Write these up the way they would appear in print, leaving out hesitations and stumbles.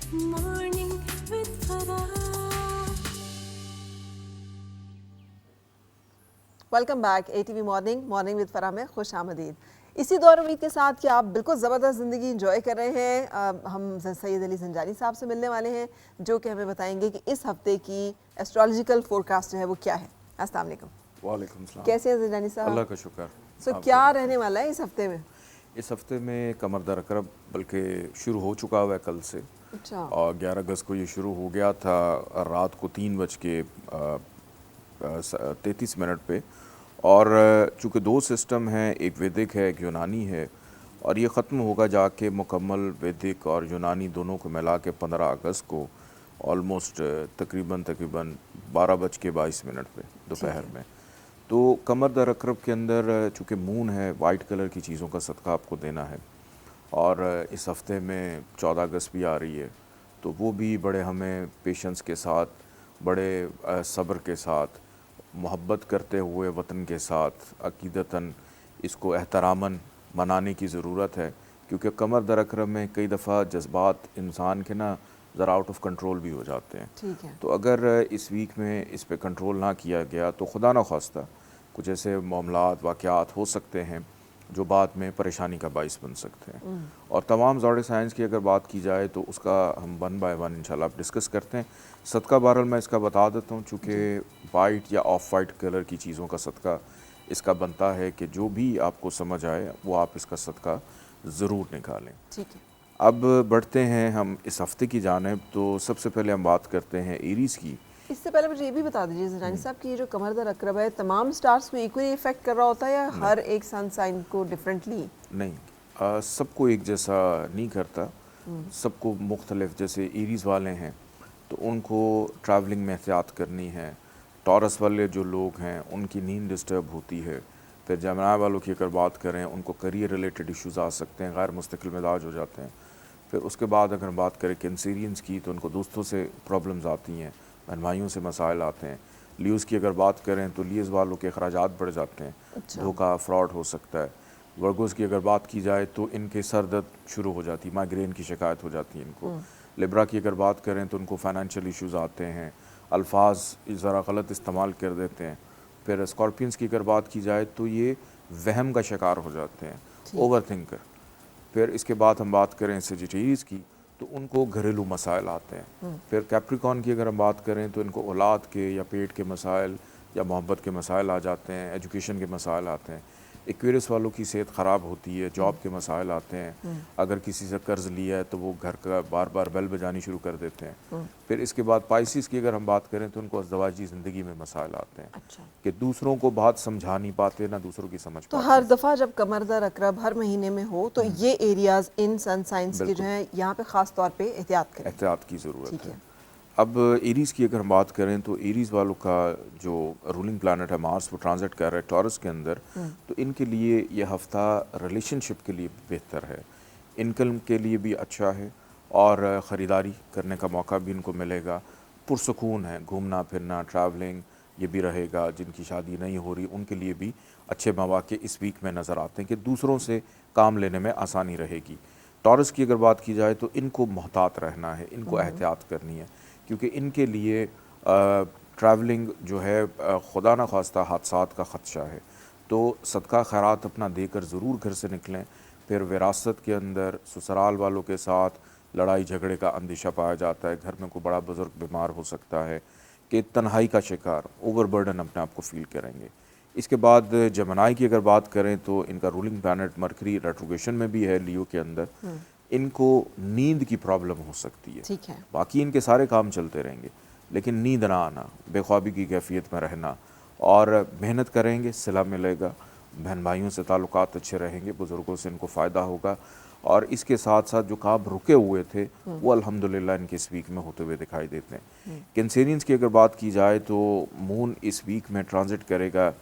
Morning with Farah. Welcome back ATV morning with Farah में खुश आमदीद। इसी दौर उम्मीद के साथ कि आप बिल्कुल ज़बरदस्त ज़िंदगी इंजॉय कर रहे हैं। हम सैयद अली ज़ंजानी साहब से मिलने वाले हैं जो कि हमें बताएंगे कि इस हफ्ते की एस्ट्रोलॉजिकल फोरकास्ट जो है वो क्या है। अस्सलाम वालेकुम। वालेकुम सलाम। कैसे हैं ज़ंजानी साहब? अल्लाह का शुक्र। सो आप क्या कैसे हैं? रहने वाला है इस हफ्ते में? इस हफ्ते में कमर दर अकरब बल्कि शुरू हो चुका हुआ है कल से, अच्छा, और 11 अगस्त को ये शुरू हो गया था रात को 3:33 पे। और चूँकि दो सिस्टम हैं, एक वैदिक है एक यूनानी है, और ये ख़त्म होगा जाके मुकम्मल वैदिक और यूनानी दोनों को मिला के 15 अगस्त को ऑलमोस्ट तकरीबन 12:22 पे दोपहर में। तो कमर दर अकरब के अंदर चूँकि मून है, वाइट कलर की चीज़ों का सदका आपको देना है, और इस हफ्ते में 14 अगस्त भी आ रही है, तो वो भी बड़े हमें पेशेंस के साथ, बड़े सब्र के साथ, मोहब्बत करते हुए वतन के साथ अकीदतन इसको एहतरामन मनाने की ज़रूरत है। क्योंकि कमर दर अकरब में कई दफ़ा जज्बात इंसान के ना ज़रा आउट ऑफ कंट्रोल भी हो जाते हैं। ठीक है। तो अगर इस वीक में इस पे कंट्रोल ना किया गया तो खुदा न खास्ता कुछ ऐसे मामलात वाक़यात हो सकते हैं जो बाद में परेशानी का बाइस बन सकते हैं। और तमाम ज़ोडिक साइंस की अगर बात की जाए तो उसका हम वन बाय वन इंशाल्लाह डिस्कस करते हैं। सदका बहरहाल मैं इसका बता देता हूँ, चूँकि वाइट या ऑफ वाइट कलर की चीज़ों का सदका इसका बनता है कि जो भी आपको समझ आए वो आप इसका सदका ज़रूर निकालें। ठीक है। अब बढ़ते हैं हम इस हफ्ते की जानिब। तो सबसे पहले हम बात करते हैं एरीज़ की। इससे पहले मुझे ये भी बता दीजिए ज़ंजानी साहब कि ये जो कमर दर अकरब है तमाम स्टार्स को इक्वली इफेक्ट कर रहा होता है या हर एक सन साइन को डिफरेंटली? नहीं, सबको एक जैसा नहीं करता, सबको मुख्तलिफ। जैसे एरीज़ वाले हैं तो उनको ट्रैवलिंग में एहतियात करनी है। टॉरस वाले जो लोग हैं उनकी नींद डिस्टर्ब होती है। फिर जमनाय वालों की अगर बात करें, उनको करियर रिलेटेड इश्यूज़ आ सकते हैं, गैर मुस्तकिल मिजाज हो जाते हैं। फिर उसके बाद अगर बात करें कैंसेरियंस की तो उनको दोस्तों से प्रॉब्लम्स आती हैं, बहन भाइयों से मसाइल आते हैं। लियोज़ की अगर बात करें तो लियोज़ वालों के अखराजात बढ़ जाते हैं, अच्छा। धोखा फ्रॉड हो सकता है। वर्गोज़ की अगर बात की जाए तो इनके सर दर्द शुरू हो जाती है, माइग्रेन की शिकायत हो जाती है इनको। लिब्रा की अगर बात करें तो उनको फाइनेंशियल इश्यूज़ आते हैं, अल्फाज ज़रा गलत इस्तेमाल कर देते हैं। फिर स्कॉर्पियंस की अगर बात की जाए तो ये वहम का शिकार हो जाते हैं, ओवर थिंकर। फिर इसके बाद हम बात करें सेजिटेरियस की तो उनको घरेलू मसाइल आते हैं। फिर कैप्रिकॉन की अगर हम बात करें तो इनको औलाद के या पेट के मसाइल या मोहब्बत के मसाइल आ जाते हैं, एजुकेशन के मसाइल आते हैं। एक्वेरियस वालों की सेहत ख़राब होती है, जॉब के मसाइल आते हैं। अगर किसी से कर्ज़ लिया है तो वो घर का बार बार बेल बजानी शुरू कर देते हैं। फिर इसके बाद पाइसिस की अगर हम बात करें तो उनको अज़दवाजी ज़िंदगी में मसाइल आते हैं। अच्छा। कि दूसरों को बात समझा नहीं पाते, ना दूसरों की समझ तो पाते हर हैं। दफ़ा जब कमर दर अकरब हर महीने में हो तो ये एरियाज इन सन साइंस के जो बिल्कुल हैं यहाँ पे ख़ास तौर पे एहतियात करें। एहतियात की ज़रूरत ठीक है। है। अब एरीज़ की अगर हम बात करें तो एरीज़ वालों का जो रूलिंग प्लानट है मार्स, वो ट्रांजिट कर रहा है टॉरस के अंदर। तो इनके लिए ये हफ़्ता रिलेशनशिप के लिए बेहतर है, इनकम के लिए भी अच्छा है, और ख़रीदारी करने का मौका भी इनको मिलेगा। पुरसकून है, घूमना फिरना ट्रैवलिंग ये भी रहेगा। जिनकी शादी नहीं हो रही उनके लिए भी अच्छे मौके इस वीक में नज़र आते हैं कि दूसरों से काम लेने में आसानी रहेगी। टॉरस की अगर बात की जाए तो इनको मोहतात रहना है, इनको एहतियात करनी है, क्योंकि इनके लिए ट्रैवलिंग जो है खुदा न खास्ता हादसात का ख़दशा है। तो सदका खैरात अपना देकर ज़रूर घर से निकलें। फिर विरासत के अंदर ससुराल वालों के साथ लड़ाई झगड़े का अंदेशा पाया जाता है, घर में कोई बड़ा बुज़ुर्ग बीमार हो सकता है, कि तन्हाई का शिकार, ओवरबर्डन अपने आप को फील करेंगे। इसके बाद जमनाई की अगर बात करें तो इनका रूलिंग प्लैनेट मरकरी रेट्रोगेशन में भी है लियो के अंदर। इनको नींद की प्रॉब्लम हो सकती है। ठीक है। बाकी इनके सारे काम चलते रहेंगे, लेकिन नींद ना आना, बेख्वाबी की कैफियत में रहना। और मेहनत करेंगे, सिला मिलेगा, बहन भाइयों से ताल्लुकात अच्छे रहेंगे, बुज़ुर्गों से इनको फ़ायदा होगा। और इसके साथ साथ जो काम रुके हुए थे वो अल्हम्दुलिल्लाह इनके इस वीक में होते हुए दिखाई देते हैं। कैंसेरियंस की अगर बात की जाए तो मून इस वीक में ट्रांजिट करेगा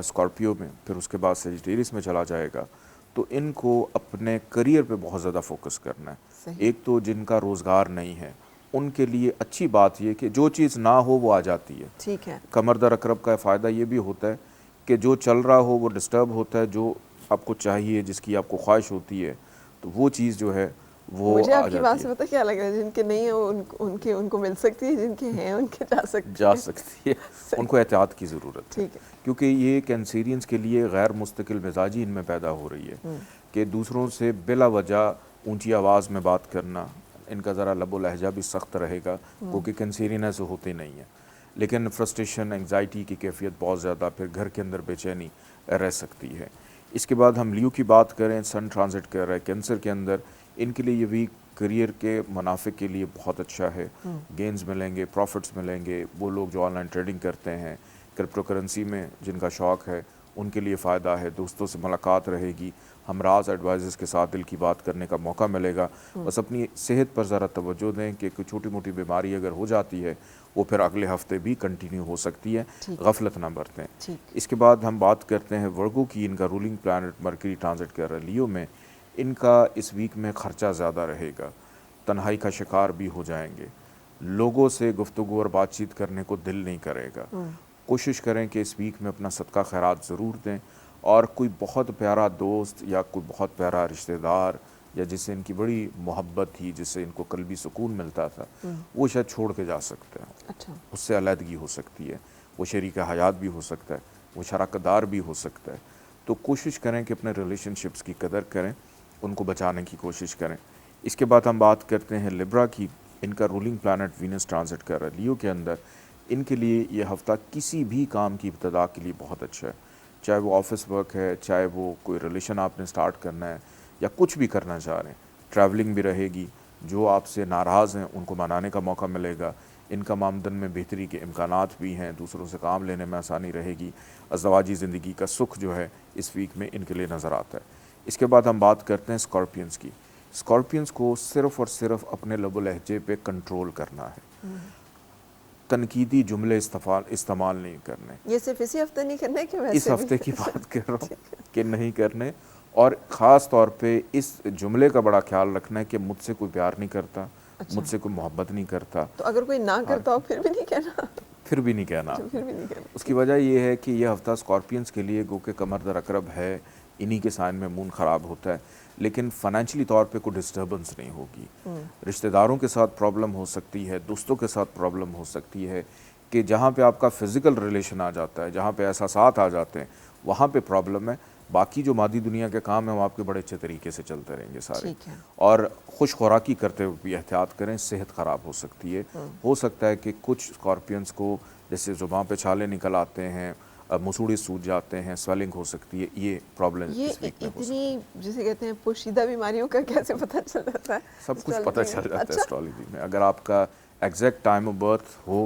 स्कॉर्पियो में, फिर उसके बाद सेजिटेरियस में चला जाएगा। तो इनको अपने करियर पे बहुत ज़्यादा फोकस करना है। सही। एक तो जिनका रोज़गार नहीं है उनके लिए अच्छी बात यह कि जो चीज़ ना हो वो आ जाती है। ठीक है। कमर दर अकरब का फ़ायदा ये भी होता है कि जो चल रहा हो वो डिस्टर्ब होता है, जो आपको चाहिए, जिसकी आपको ख्वाहिश होती है, तो वो चीज़ जो है वो मुझे आ आपकी बात जाती से है, पता क्या लग रहा है, जिनके नहीं है उनको मिल सकती है, जिनके हैं उनके जा सकती जा है। सकती है। उनको एहतियात की ज़रूरत है, ठीक है। क्योंकि ये कैंसेरियंस के लिए गैर मुस्तकिल मिजाजी इनमें पैदा हो रही है कि दूसरों से बिला वजह ऊंची आवाज़ में बात करना। इनका ज़रा लबो लहजा भी सख्त रहेगा, क्योंकि कैंसेरियन ऐसे होते नहीं है, लेकिन फ्रस्ट्रेशन एंग्जाइटी की कैफियत बहुत ज़्यादा, फिर घर के अंदर बेचैनी रह सकती है। इसके बाद हम लियो की बात करें, सन ट्रांजिट कर रहा है कैंसर के अंदर, इनके लिए ये वीक करियर के मुनाफे के लिए बहुत अच्छा है। गेंस मिलेंगे, प्रॉफिट्स मिलेंगे। वो लोग जो ऑनलाइन ट्रेडिंग करते हैं, क्रिप्टो करेंसी में जिनका शौक़ है, उनके लिए फ़ायदा है। दोस्तों से मुलाकात रहेगी, हमराज एडवाइज़र्स के साथ दिल की बात करने का मौका मिलेगा। बस अपनी सेहत पर ज़रा तवज्जो दें कि कोई छोटी मोटी बीमारी अगर हो जाती है वो फिर अगले हफ्ते भी कंटिन्यू हो सकती है, गफलत ना बरतें। इसके बाद हम बात करते हैं वर्गो की। इनका रूलिंग प्लैनेट मरकरी ट्रांजिट कर रहा है लियो में। इनका इस वीक में ख़र्चा ज़्यादा रहेगा, तन्हाई का शिकार भी हो जाएंगे, लोगों से गुफ्तगू और बातचीत करने को दिल नहीं करेगा। कोशिश करें कि इस वीक में अपना सदका खैरात ज़रूर दें, और कोई बहुत प्यारा दोस्त या कोई बहुत प्यारा रिश्तेदार या जिससे इनकी बड़ी मोहब्बत थी, जिससे इनको कल्बी सुकून मिलता था, वो शायद छोड़ के जा सकते हैं। अच्छा। उससे अलहदगी हो सकती है, वो शरीक हयात भी हो सकता है, वो शराकतदार भी हो सकता है। तो कोशिश करें कि अपने रिलेशनशिप्स की कदर करें, उनको बचाने की कोशिश करें। इसके बाद हम बात करते हैं लिब्रा की। इनका रूलिंग प्लैनेट वीनस ट्रांजिट कर रहा है लियो के अंदर। इनके लिए ये हफ़्ता किसी भी काम की इब्तदा के लिए बहुत अच्छा है, चाहे वो ऑफिस वर्क है, चाहे वो कोई रिलेशन आपने स्टार्ट करना है या कुछ भी करना चाह रहे हैं। ट्रैवलिंग भी रहेगी, जो आपसे नाराज़ हैं उनको मनाने का मौका मिलेगा। इनकम आमदन में बेहतरी के इम्कानात भी हैं, दूसरों से काम लेने में आसानी रहेगी। अज़दवाजी ज़िंदगी का सुख जो है इस वीक में इनके लिए नज़र आता है। इसके बाद हम बात करते हैं स्कॉर्पियंस की। स्कॉर्पियंस को सिर्फ़ और सिर्फ अपने लबो लहजे पे कंट्रोल करना है, तनकीदी जुमले इस्तेमाल नहीं करने। ये सिर्फ इसी हफ्ते नहीं करना है कि वैसे इस हफ्ते भी? की बात कर रहा हूँ कि नहीं करने, और ख़ास तौर पे इस जुमले का बड़ा ख्याल रखना है कि मुझसे कोई प्यार नहीं करता, मुझसे कोई मोहब्बत नहीं करता। तो अगर कोई ना करता हो फिर भी नहीं कहना? फिर भी नहीं कहना। फिर भी नहीं कहना। उसकी वजह ये है कि यह हफ्ता स्कॉर्पियंस के लिए गो के कमर दर अकरब है, इन्हीं के साइन में मून ख़राब होता है, लेकिन फ़ाइनेंशियली तौर पे कोई डिस्टर्बेंस नहीं होगी। रिश्तेदारों के साथ प्रॉब्लम हो सकती है, दोस्तों के साथ प्रॉब्लम हो सकती है, कि जहाँ पे आपका फ़िज़िकल रिलेशन आ जाता है, जहाँ पे एहसासात आ जाते हैं, वहाँ पे प्रॉब्लम है। बाकी जो मादी दुनिया के काम हैं वो आपके बड़े अच्छे तरीके से चलते रहेंगे सारे। और खुश खुराकी करते हुए भी एहतियात करें, सेहत ख़राब हो सकती है। हो सकता है कि कुछ स्कॉर्पियंस को जैसे ज़ुबान पे छाले निकल आते हैं, मसूड़े सूज जाते हैं, स्वेलिंग हो सकती है, ये प्रॉब्लम ये इस वीक में हो सकती है। इतनी जिसे कहते हैं पोशीदा बीमारियों का कैसे पता चल जाता है? सब कुछ पता चल जाता है अच्छा? एस्ट्रोलॉजी में। अगर आपका एग्जैक्ट टाइम ऑफ बर्थ हो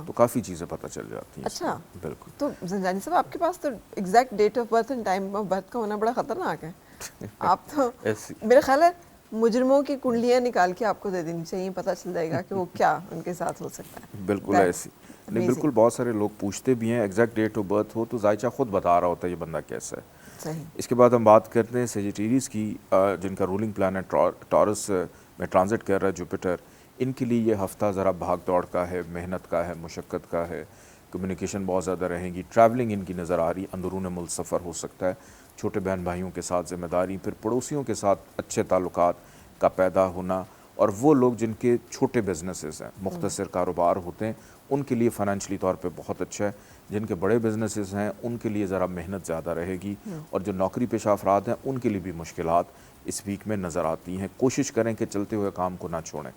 तो काफ़ी चीज़ें पता चल जाती हैं। अच्छा, बिल्कुल। तो ज़ंजानी साहब आपके पास तो exact date of birth and time of birth का होना बड़ा ख़तरनाक है। आप तो मेरा ख्याल है मुजरिमों की कुंडलियाँ निकाल के आपको दे देनी चाहिए, पता चल जाएगा कि वो क्या उनके साथ हो सकता है। बिल्कुल ऐसी नहीं, बिल्कुल। बहुत सारे लोग पूछते भी हैं, एग्जैक्ट डेट ऑफ बर्थ हो तो जायचा खुद बता रहा होता है ये बंदा कैसा है। सही। इसके बाद हम बात करते हैं सेजिटेरियस की, जिनका रूलिंग प्लैनेट टॉरस में ट्रांजिट कर रहा है जुपिटर। इनके लिए ये हफ़्ता ज़रा भाग दौड़ का है, मेहनत का है, मुशक्क़त का है, कम्युनिकेशन बहुत ज़्यादा रहेंगी, ट्रैवलिंग इनकी नज़र आ रही, अंदरून मुल्क सफ़र हो सकता है, छोटे बहन भाइयों के साथ ज़िम्मेदारी, फिर पड़ोसियों के साथ अच्छे ताल्लुकात का पैदा होना, और वो लोग जिनके छोटे बिजनेसेस हैं, मुख्तसर कारोबार होते हैं, उनके लिए फ़ाइनेंशियली तौर पे बहुत अच्छा है। जिनके बड़े बिजनेसेस हैं उनके लिए ज़रा मेहनत ज़्यादा रहेगी, और जो नौकरी पेशा अफराद हैं उनके लिए भी मुश्किलात इस वीक में नज़र आती हैं। कोशिश करें कि चलते हुए काम को ना छोड़ें।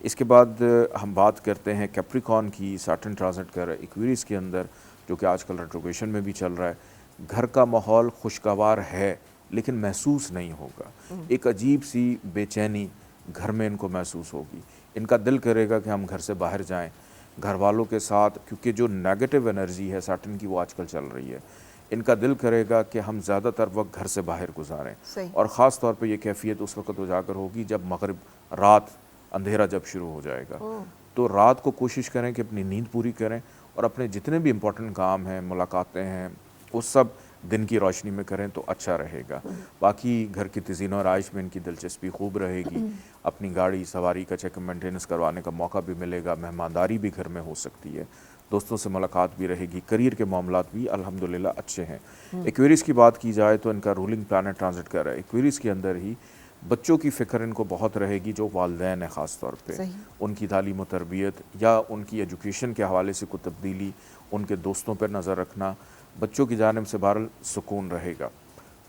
इसके बाद हम बात करते हैं कैप्रिकॉर्न की। सैटर्न ट्रांजिट कर एक्वेरियस के अंदर, जो कि आजकल रेट्रोग्रेशन में भी चल रहा है। घर का माहौल खुशगवार है लेकिन महसूस नहीं होगा, एक अजीब सी बेचैनी घर में इनको महसूस होगी। इनका दिल करेगा कि हम घर से बाहर जाएं, घर वालों के साथ, क्योंकि जो नेगेटिव एनर्जी है सैटर्न की वो आजकल चल रही है, इनका दिल करेगा कि हम ज़्यादातर वक्त घर से बाहर गुजारें। और ख़ास तौर पे ये कैफियत उस वक्त उजागर होगी जब मगरिब रात अंधेरा जब शुरू हो जाएगा। तो रात को कोशिश करें कि अपनी नींद पूरी करें, और अपने जितने भी इम्पोर्टेंट काम हैं, मुलाकातें हैं, वो सब दिन की रोशनी में करें तो अच्छा रहेगा। बाकी घर की तज़ीन और आइश में इनकी दिलचस्पी खूब रहेगी। अपनी गाड़ी सवारी का चेक मेंटेनेंस करवाने का मौका भी मिलेगा, मेहमानदारी भी घर में हो सकती है, दोस्तों से मुलाकात भी रहेगी, करियर के मामलात भी अल्हम्दुलिल्लाह अच्छे हैं। एक्वेरियस की बात की जाए तो इनका रूलिंग प्लैनेट ट्रांजिट कर रहा है एक्वेरियस के अंदर ही, बच्चों की फ़िक्र इनको बहुत रहेगी, जो वालिदैन है ख़ास तौर पे, सही। उनकी तालीम व तरबियत या उनकी एजुकेशन के हवाले से कोई तब्दीली, उनके दोस्तों पर नज़र रखना, बच्चों की जानिब से बहरहाल सुकून रहेगा।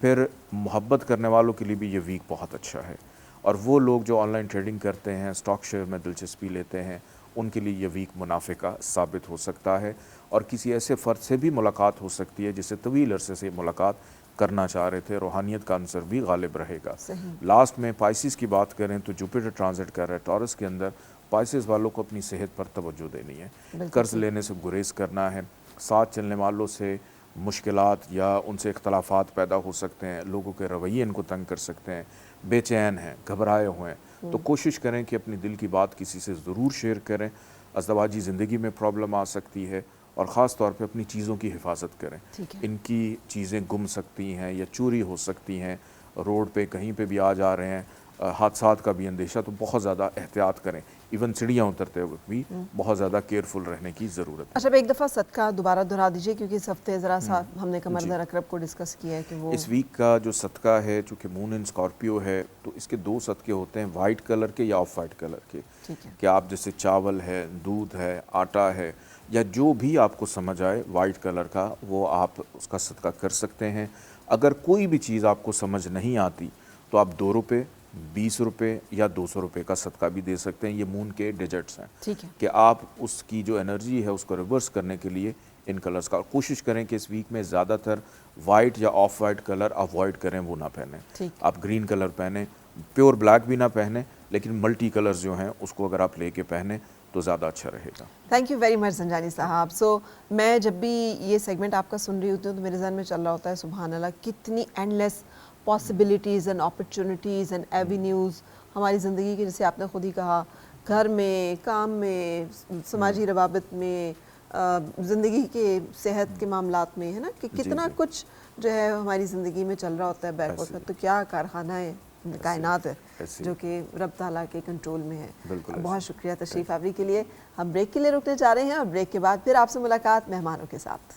फिर मोहब्बत करने वालों के लिए भी ये वीक बहुत अच्छा है, और वो लोग जो ऑनलाइन ट्रेडिंग करते हैं, स्टॉक शेयर में दिलचस्पी लेते हैं, उनके लिए ये वीक मुनाफे का साबित हो सकता है। और किसी ऐसे फ़र्द से भी मुलाकात हो सकती है जिससे तवील अरसे से मुलाकात करना चाह रहे थे, रूहानियत का अंसर भी गालिब रहेगा। लास्ट में पाइसिस की बात करें तो जुपिटर ट्रांजिट कर रहा है टॉरस के अंदर। पाइसिस वालों को अपनी सेहत पर तवज्जो देनी है, कर्ज लेने से गुरेज करना है, साथ चलने वालों से मुश्किलात या उनसे इख्तलाफात पैदा हो सकते हैं, लोगों के रवैये इनको तंग कर सकते हैं, बेचैन हैं, घबराए हुए हैं। तो कोशिश करें कि अपनी दिल की बात किसी से ज़रूर शेयर करें। अज़दवाजी ज़िंदगी में प्रॉब्लम आ सकती है, और ख़ास तौर पे अपनी चीज़ों की हिफाजत करें। इनकी चीज़ें गुम सकती हैं या चोरी हो सकती हैं, रोड पे कहीं पे भी आ जा रहे हैं, हादसात का भी अंदेशा, तो बहुत ज़्यादा एहतियात करें। इवन सीढ़ियाँ उतरते वक्त भी बहुत ज़्यादा केयरफुल रहने की ज़रूरत है। अच्छा, अब एक दफ़ा सदका दोबारा दोहरा दीजिए, क्योंकि इस हफ्ते ज़रा सा हमने कमर दर अकरब को डिस्कस किया है कि वो इस वीक का जो सदका है, चूँकि मून इन स्कॉर्पियो है, तो इसके 2 सदके होते हैं, वाइट कलर के या ऑफ वाइट कलर के। ठीक है। कि आप जैसे चावल है, दूध है, आटा है, या जो भी आपको समझ आए वाइट कलर का, वो आप उसका सदका कर सकते हैं। अगर कोई भी चीज़ आपको समझ नहीं आती तो आप 2 रुपये, 20 रुपये या 200 रुपये का सदका भी दे सकते हैं। ये मून के डिजिट्स हैं। ठीक है। कि आप उसकी जो एनर्जी है उसको रिवर्स करने के लिए इन कलर्स का कोशिश करें कि इस वीक में ज़्यादातर वाइट या ऑफ वाइट कलर अवॉइड करें, वो ना पहने। आप ग्रीन कलर पहने, प्योर ब्लैक भी ना पहने, लेकिन मल्टी कलर्स जो हैं उसको अगर आप लेके पहने तो ज़्यादा अच्छा रहेगा। Thank you very much Zanjani साहब। मैं जब भी ये सेगमेंट आपका सुन रही होती हूँ तो मेरे जहन में चल रहा होता है, सुभान अल्लाह, कितनी endless possibilities and opportunities and avenues हमारी ज़िंदगी के, जैसे आपने खुद ही कहा, घर में, काम में, समाजी रवाबित में, ज़िंदगी के सेहत के मामलात में, है ना, कि कितना कुछ जो है हमारी ज़िंदगी में चल रहा होता है बैक वक्त। तो क्या कारखाना है कायनात है जो कि रब ताला के कंट्रोल में है। बहुत शुक्रिया तशरीफ़ आवरी के लिए। हम ब्रेक के लिए रुकने जा रहे हैं, और ब्रेक के बाद फिर आपसे मुलाकात मेहमानों के साथ।